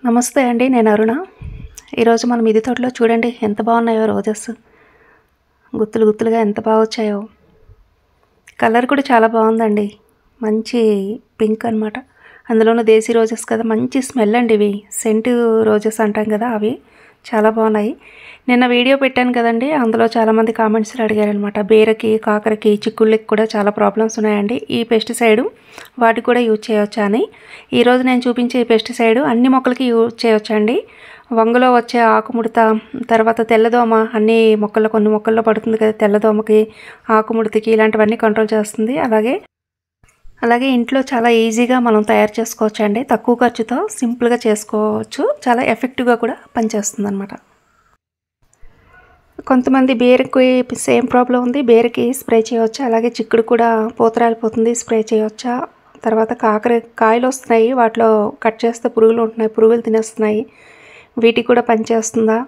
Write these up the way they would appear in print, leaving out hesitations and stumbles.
నమస్తే అండి, నేను అరుణ. ఈరోజు మన మిద్దె తోటలో చూడండి ఎంత బాగున్నాయో రోజెస్. గుత్తులు గుత్తులుగా ఎంత బాగా వచ్చాయో. కలర్ కూడా చాలా బాగుందండి. మంచి పింక్ అనమాట. అందులోనూ దేశీ రోజెస్ కదా, మంచి స్మెల్ అండి ఇవి. సెంట్ రోజెస్ అంటాం కదా, అవి చాలా బాగున్నాయి. నిన్న వీడియో పెట్టాను కదండి, అందులో చాలామంది కామెంట్స్లో అడిగారనమాట. బీరకి, కాకరకి, చిక్కుళ్ళకి కూడా చాలా ప్రాబ్లమ్స్ ఉన్నాయండి, ఈ పెస్టిసైడ్ వాటికి కూడా యూజ్ చేయవచ్చా అని. ఈరోజు నేను చూపించే ఈ పెస్టిసైడ్ అన్ని మొక్కలకి యూజ్ చేయవచ్చండి. వంగలో వచ్చే ఆకుముడత, తర్వాత తెల్లదోమ, అన్ని మొక్కల్లో కొన్ని మొక్కల్లో పడుతుంది కదా తెల్లదోమకి, ఆకుముడతకి, ఇలాంటివన్నీ కంట్రోల్ చేస్తుంది. అలాగే ఇంట్లో చాలా ఈజీగా మనం తయారు చేసుకోవచ్చు అండి. తక్కువ ఖర్చుతో సింపుల్గా చేసుకోవచ్చు. చాలా ఎఫెక్టివ్గా కూడా పనిచేస్తుంది అనమాట. కొంతమంది బీరకి సేమ్ ప్రాబ్లం ఉంది, బీరకి స్ప్రే చేయవచ్చా, అలాగే చిక్కుడు కూడా పూతరాలిపోతుంది, స్ప్రే చేయవచ్చా. తర్వాత కాయలు వస్తున్నాయి, వాటిలో కట్ చేస్తే పురుగులు ఉంటున్నాయి, పురుగులు తినేస్తున్నాయి, వీటికి కూడా పనిచేస్తుందా,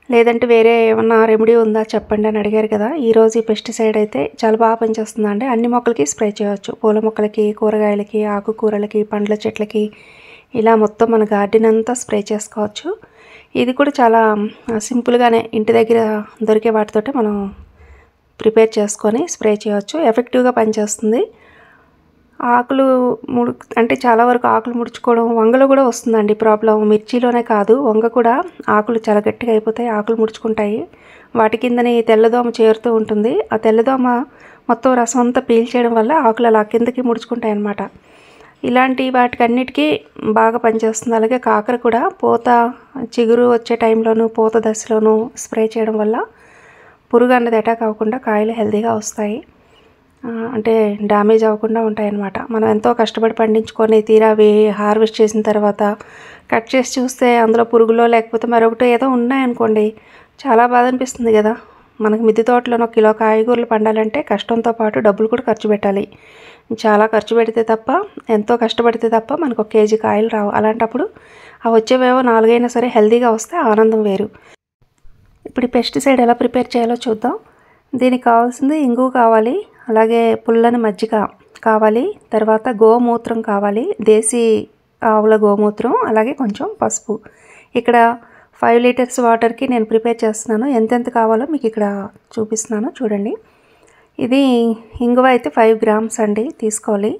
లేదంటే వేరే ఏమన్నా రెమెడీ ఉందా చెప్పండి అని అడిగారు కదా. ఈరోజు ఈ పెస్టిసైడ్ అయితే చాలా బాగా పనిచేస్తుంది అండి. అన్ని మొక్కలకి స్ప్రే చేయవచ్చు. పూల మొక్కలకి, కూరగాయలకి, ఆకుకూరలకి, పండ్ల చెట్లకి, ఇలా మొత్తం మన గార్డెన్ అంతా స్ప్రే చేసుకోవచ్చు. ఇది కూడా చాలా సింపుల్గానే ఇంటి దగ్గర దొరికే వాటితోటే మనం ప్రిపేర్ చేసుకొని స్ప్రే చేయవచ్చు. ఎఫెక్టివ్గా పనిచేస్తుంది. ఆకులు అంటే చాలా వరకు ఆకులు ముడుచుకోవడం వంగలో కూడా వస్తుందండి ప్రాబ్లం. మిర్చిలోనే కాదు, వంగ కూడా ఆకులు చాలా గట్టిగా అయిపోతాయి, ఆకులు ముడుచుకుంటాయి. వాటి కిందని తెల్లదోమ చేరుతూ ఉంటుంది. ఆ తెల్లదోమ మొత్తం రసం అంతా పీల్చేయడం వల్ల ఆకులు అలా కిందకి ముడుచుకుంటాయి అన్నమాట. ఇలాంటి వాటికన్నిటికీ బాగా పనిచేస్తుంది. అలాగే కాకర కూడా పూత చిగురు వచ్చే టైంలోనూ, పూత దశలోనూ స్ప్రే చేయడం వల్ల పురుగు అన్నది అటాక్ అవ్వకుండా కాయలు హెల్తీగా వస్తాయి. అంటే డ్యామేజ్ అవ్వకుండా ఉంటాయన్నమాట. మనం ఎంతో కష్టపడి పండించుకొని తీరా అవి హార్వెస్ట్ చేసిన తర్వాత కట్ చేసి చూస్తే అందులో పురుగులో లేకపోతే మరొకటి ఏదో ఉన్నాయనుకోండి, చాలా బాధ అనిపిస్తుంది కదా. మనకు మిద్దె తోటలో 1 కిలో కాయగూరలు పండాలంటే కష్టంతో పాటు డబ్బులు కూడా ఖర్చు పెట్టాలి. చాలా ఖర్చు పెడితే తప్ప, ఎంతో కష్టపడితే తప్ప మనకు 1 కేజీ కాయలు రావు. అలాంటప్పుడు ఆ వచ్చేవేవో 4 అయినా సరే హెల్తీగా వస్తే ఆనందం వేరు. ఇప్పుడు ఈ పెస్టిసైడ్ ఎలా ప్రిపేర్ చేయాలో చూద్దాం. దీనికి కావాల్సింది ఇంగువ కావాలి, అలాగే పుల్లని మజ్జిగ కావాలి, తర్వాత గోమూత్రం కావాలి, దేశీ ఆవుల గోమూత్రం, అలాగే కొంచెం పసుపు. ఇక్కడ 5 లీటర్స్ వాటర్కి నేను ప్రిపేర్ చేస్తున్నాను. ఎంతెంత కావాలో మీకు ఇక్కడ చూపిస్తున్నాను చూడండి. ఇది ఇంగువ అయితే 5 గ్రామ్స్ అండి తీసుకోవాలి.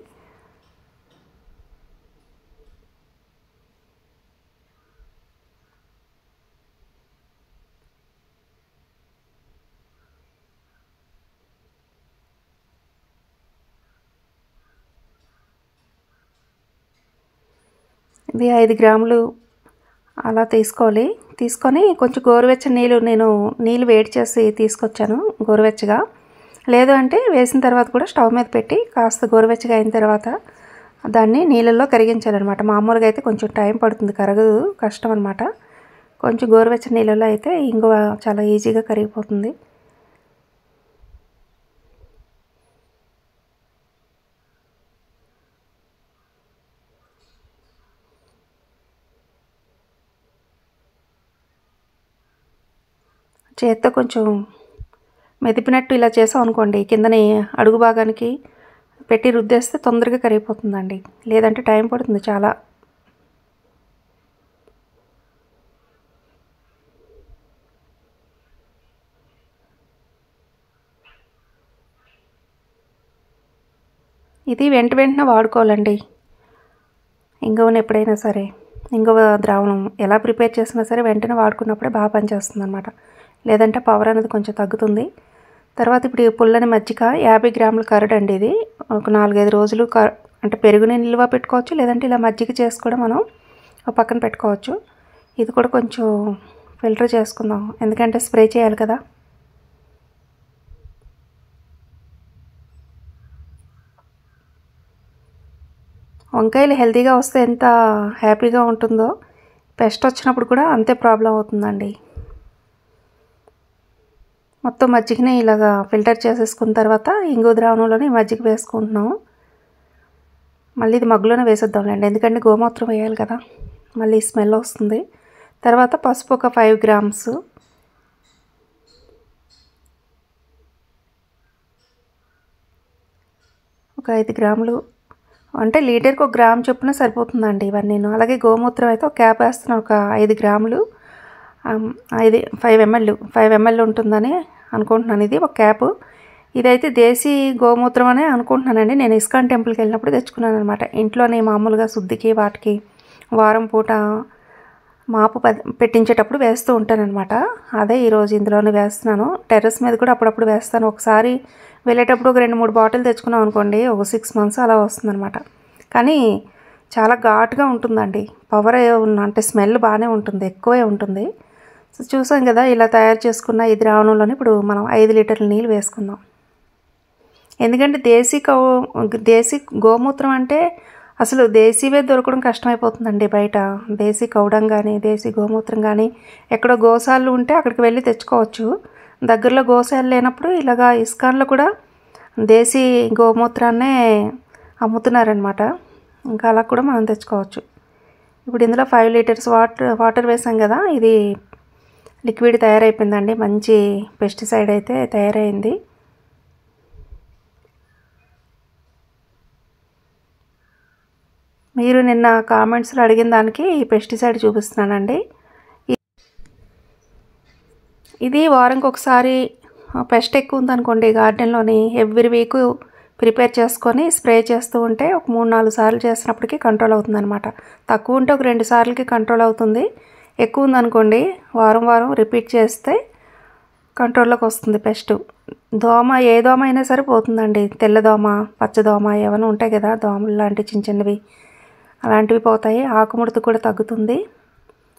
ఇది 5 గ్రాములు అలా తీసుకోవాలి. తీసుకొని కొంచెం గోరువెచ్చని నేను నీళ్ళు వేడి చేసి తీసుకొచ్చాను గోరువెచ్చగా. లేదు అంటే వేసిన తర్వాత కూడా స్టవ్ మీద పెట్టి కాస్త గోరువెచ్చగా అయిన తర్వాత దాన్ని నీళ్ళల్లో కరిగించాలన్నమాట. మామూలుగా అయితే కొంచెం టైం పడుతుంది, కరగదు, కష్టం అనమాట. కొంచెం గోరువెచ్చని నీళ్ళలో అయితే ఇంగువ చాలా ఈజీగా కరిగిపోతుంది. చేత్తో కొంచెం మెదిపినట్టు ఇలా చేసాం అనుకోండి, కిందని అడుగు భాగానికి పెట్టి రుద్దేస్తే తొందరగా కరిగిపోతుందండి. లేదంటే టైం పడుతుంది చాలా. ఇది వెంటనే వాడుకోవాలండి ఇంగువను. ఎప్పుడైనా సరే ఇంగువ ద్రావణం ఎలా ప్రిపేర్ చేసినా సరే వెంటనే వాడుకున్నప్పుడే బాగా పనిచేస్తుంది అనమాట. లేదంటే పవర్ అనేది కొంచెం తగ్గుతుంది. తర్వాత ఇప్పుడు పుల్లని మజ్జిగ 50 గ్రాముల కరడ్ అండి. ఇది ఒక 4-5 రోజులు అంటే పెరుగుని నిల్వ పెట్టుకోవచ్చు, లేదంటే ఇలా మజ్జిగ చేసి కూడా మనం పక్కన పెట్టుకోవచ్చు. ఇది కూడా కొంచెం ఫిల్టర్ చేసుకుందాం, ఎందుకంటే స్ప్రే చేయాలి కదా. వంకాయలు హెల్తీగా వస్తే ఎంత హ్యాపీగా ఉంటుందో, పెస్ట్ వచ్చినప్పుడు కూడా అంతే ప్రాబ్లం అవుతుందండి. మొత్తం మజ్జిగని ఇలాగా ఫిల్టర్ చేసేసుకున్న తర్వాత ఇంగువ ద్రావణంలోనే మజ్జిగ వేసుకుంటున్నాము. మళ్ళీ ఇది మగ్గులోనే వేసేద్దాంలేండి, ఎందుకంటే గోమూత్రం వేయాలి కదా, మళ్ళీ స్మెల్ వస్తుంది. తర్వాత పసుపు ఒక 5 గ్రామ్స్, ఒక 5 గ్రాములు, అంటే లీటర్కి 1 గ్రామ్ చొప్పున సరిపోతుందండి ఇవన్నీ. అలాగే గోమూత్రం అయితే ఒక క్యాప్ వేస్తున్నాను, ఒక 5 గ్రాములు. 5 ml ఉంటుందని అనుకుంటున్నాను. ఇది ఒక క్యాపు. ఇదైతే దేశీ గోమూత్రం అనే అనుకుంటున్నానండి. నేను ఇస్కాన్ టెంపుల్కి వెళ్ళినప్పుడు తెచ్చుకున్నాను అనమాట. ఇంట్లోనే మామూలుగా శుద్ధికి వాటికి వారం పూట మాపు పెట్టించేటప్పుడు వేస్తూ ఉంటానన్నమాట. అదే ఈరోజు ఇందులోనే వేస్తున్నాను. టెర్రస్ మీద కూడా అప్పుడప్పుడు వేస్తాను. ఒకసారి వెళ్ళేటప్పుడు ఒక 2-3 బాటిల్ తెచ్చుకున్నాం అనుకోండి, ఒక 6 months అలా వస్తుందన్నమాట. కానీ చాలా ఘాటుగా ఉంటుందండి. పవర్ అంటే స్మెల్ బాగానే ఉంటుంది, ఎక్కువే ఉంటుంది. సో చూసాం కదా, ఇలా తయారు చేసుకున్న ఈ ద్రావణంలోనే ఇప్పుడు మనం 5 లీటర్ల నీళ్ళు వేసుకుందాం. ఎందుకంటే దేశీ గోమూత్రం అంటే అసలు దేశీవే దొరకడం కష్టమైపోతుందండి బయట. దేశీ కౌడం కానీ దేశీ గోమూత్రం కానీ ఎక్కడో గోశాలలు ఉంటే అక్కడికి వెళ్ళి తెచ్చుకోవచ్చు. దగ్గరలో గోశాల లేనప్పుడు ఇలాగా ఇస్కాన్లో కూడా దేశీ గోమూత్రాన్నే అమ్ముతున్నారనమాట. ఇంకా అలా కూడా మనం తెచ్చుకోవచ్చు. ఇప్పుడు ఇందులో 5 లీటర్స్ వాటర్ వేసాం కదా, ఇది లిక్విడ్ తయారైపోయిందండి. మంచి పెస్టిసైడ్ అయితే తయారైంది. మీరు నిన్న కామెంట్స్లో అడిగిన దానికి ఈ పెస్టిసైడ్ చూపిస్తున్నానండి. ఇది వారంకి ఒకసారి పెస్ట్ ఎక్కువ ఉందనుకోండి గార్డెన్లోని, ఎవ్రీ వీక్ ప్రిపేర్ చేసుకొని స్ప్రే చేస్తూ ఉంటే ఒక 3-4 సార్లు చేసినప్పటికీ కంట్రోల్ అవుతుందన్నమాట. తక్కువ ఉంటే ఒక 2 సార్లకి కంట్రోల్ అవుతుంది. ఎక్కువ ఉందనుకోండి వారం రిపీట్ చేస్తే కంట్రోల్లోకి వస్తుంది పెస్ట్. దోమ ఏ దోమ అయినా సరే పోతుందండి. తెల్లదోమ, పచ్చదోమ ఏమైనా ఉంటాయి కదా, దోమలు లాంటి చిన్నవి అలాంటివి పోతాయి. ఆకుముడత కూడా తగ్గుతుంది.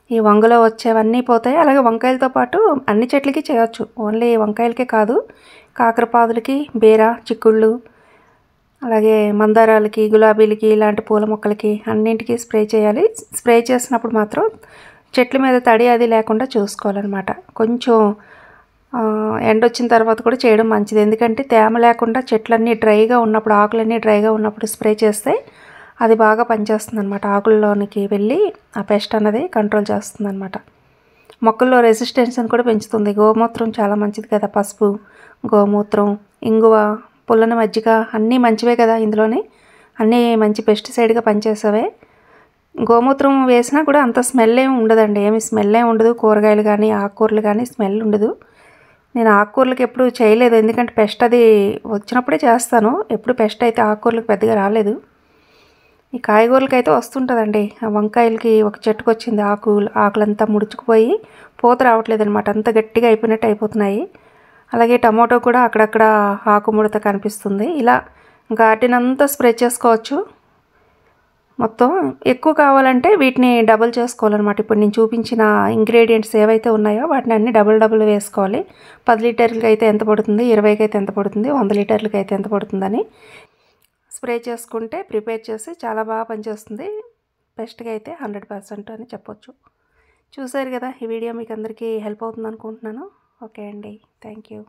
ఈ వంగలో వచ్చేవన్నీ పోతాయి. అలాగే వంకాయలతో పాటు అన్ని చెట్లకి చేయొచ్చు, ఓన్లీ వంకాయలకే కాదు, కాకరపాదులకి, బీర, చిక్కుళ్ళు, అలాగే మందారాలకి, గులాబీలకి, ఇలాంటి పూల మొక్కలకి అన్నింటికి స్ప్రే చేయాలి. స్ప్రే చేసినప్పుడు మాత్రం చెట్ల మీద తడి అది లేకుండా చూసుకోవాలన్నమాట. కొంచెం ఎండ వచ్చిన తర్వాత కూడా చేయడం మంచిది. ఎందుకంటే తేమ లేకుండా చెట్లన్నీ డ్రైగా ఉన్నప్పుడు, ఆకులన్నీ డ్రైగా ఉన్నప్పుడు స్ప్రే చేస్తే అది బాగా పనిచేస్తుంది అనమాట. ఆకుల్లోనికి వెళ్ళి ఆ పెస్ట్ అన్నది కంట్రోల్ చేస్తుంది అనమాట. మొక్కల్లో రెసిస్టెన్స్ని కూడా పెంచుతుంది. గోమూత్రం చాలా మంచిది కదా. పసుపు, గోమూత్రం, ఇంగువ, పుల్లని మజ్జిగ అన్నీ మంచివే కదా. ఇందులోని అన్నీ మంచి పెస్టిసైడ్గా పనిచేసేవే. గోమూత్రం వేసినా కూడా అంత స్మెల్ ఏమి ఉండదండి. ఏమి స్మెల్ ఏమి ఉండదు. కూరగాయలు కానీ ఆకుకూరలు కానీ స్మెల్ ఉండదు. నేను ఆకుకూరలకు ఎప్పుడు చేయలేదు, ఎందుకంటే పెస్ట్ అది వచ్చినప్పుడే చేస్తాను. ఎప్పుడు పెస్ట్ అయితే ఆకుకూరలకు పెద్దగా రాలేదు. ఈ కాయగూరలకి అయితే వస్తుంటుందండి. వంకాయలకి ఒక చెట్టుకు వచ్చింది, ఆకులంతా ముడుచుకుపోయి పూత రావట్లేదు అనమాట. అంత గట్టిగా అయిపోయినట్టు అయిపోతున్నాయి. అలాగే టమాటో కూడా అక్కడక్కడ ఆకు ముడత కనిపిస్తుంది. ఇలా గార్డెన్ అంతా స్ప్రే చేసుకోవచ్చు. మొత్తం ఎక్కువ కావాలంటే వీటిని డబుల్ చేసుకోవాలన్నమాట. ఇప్పుడు నేను చూపించిన ఇంగ్రీడియంట్స్ ఏవైతే ఉన్నాయో వాటిని అన్ని డబుల్ వేసుకోవాలి. 10 లీటర్లకి అయితే ఎంత పడుతుంది, 20కి అయితే ఎంత పడుతుంది, 100 లీటర్లకి అయితే ఎంత పడుతుందని స్ప్రే చేసుకుంటే ప్రిపేర్ చేసి చాలా బాగా పనిచేస్తుంది. పెస్ట్గా అయితే 100% అని చెప్పొచ్చు. చూసారు కదా, ఈ వీడియో మీకు అందరికీ హెల్ప్ అవుతుంది అనుకుంటున్నాను. ఓకే అండి, థ్యాంక్ యూ.